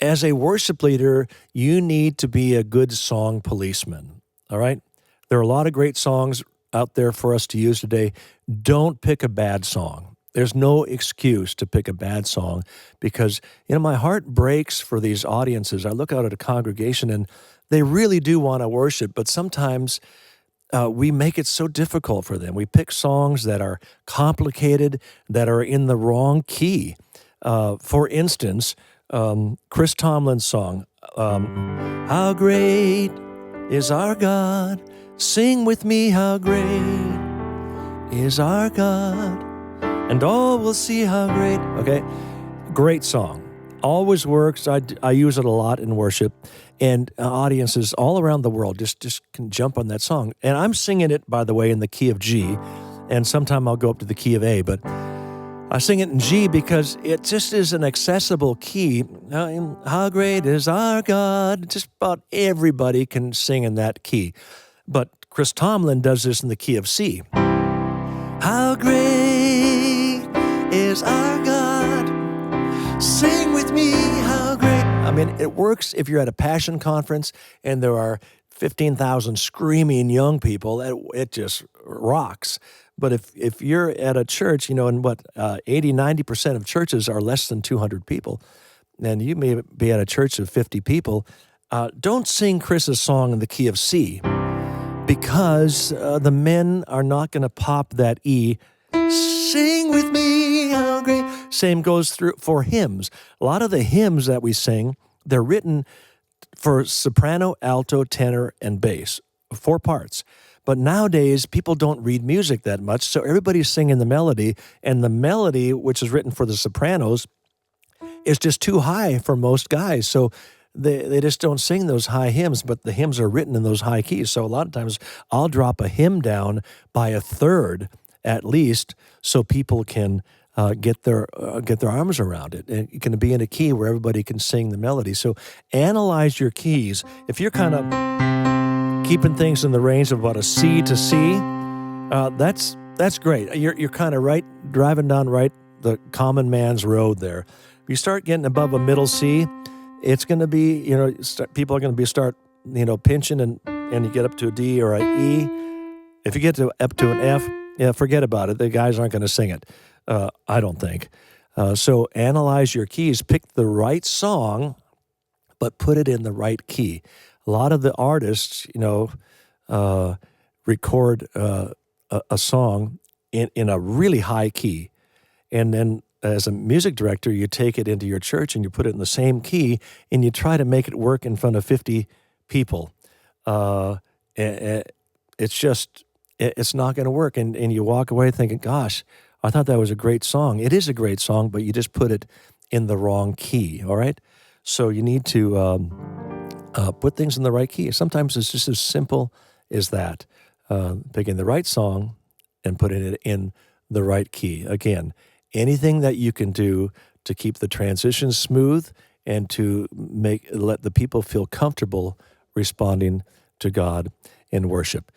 as a worship leader, you need to be a good song policeman, all right? There are a lot of great songs out there for us to use today. Don't pick a bad song. There's no excuse to pick a bad song because, my heart breaks for these audiences. I look out at a congregation and they really do want to worship, but sometimes we make it so difficult for them. We pick songs that are complicated, that are in the wrong key. For instance, Chris Tomlin's song, How Great is Our God, Sing With Me, How Great is Our God, and all will see how great. Okay, great song. Always works. I use it a lot in worship, and audiences all around the world just can jump on that song. And I'm singing it, by the way, in the key of G, and sometime I'll go up to the key of A, but I sing it in G because it just is an accessible key. How great is our God? Just about everybody can sing in that key. But Chris Tomlin does this in the key of C. How great is our God? Sing with me, how great. I mean, it works if you're at a passion conference and there are 15,000 screaming young people. It just rocks. But if you're at a church, and 80, 90% of churches are less than 200 people, and you may be at a church of 50 people, don't sing Chris's song in the key of C because the men are not going to pop that E. Sing with me, how great. Same goes through for hymns. A lot of the hymns that we sing, they're written for soprano, alto, tenor, and bass, 4 parts. But nowadays, people don't read music that much, so everybody's singing the melody, and the melody, which is written for the sopranos, is just too high for most guys. So they just don't sing those high hymns, but the hymns are written in those high keys. So a lot of times, I'll drop a hymn down by 1/3 at least, so people can get their arms around it. And it can be in a key where everybody can sing the melody. So analyze your keys. If you're kind of keeping things in the range of about a C to C, that's great. You're kind of driving down the common man's road there. If you start getting above a middle C, it's going to be, people are going to start pinching and you get up to a D or a E. If you get up to an F, forget about it. The guys aren't going to sing it, I don't think. So analyze your keys. Pick the right song, but put it in the right key. A lot of the artists, record a song in a really high key. And then as a music director, you take it into your church and you put it in the same key and you try to make it work in front of 50 people. It's not going to work. And you walk away thinking, gosh, I thought that was a great song. It is a great song, but you just put it in the wrong key, all right? So you need to put things in the right key. Sometimes it's just as simple as that, picking the right song and putting it in the right key. Again, anything that you can do to keep the transition smooth and to let the people feel comfortable responding to God in worship.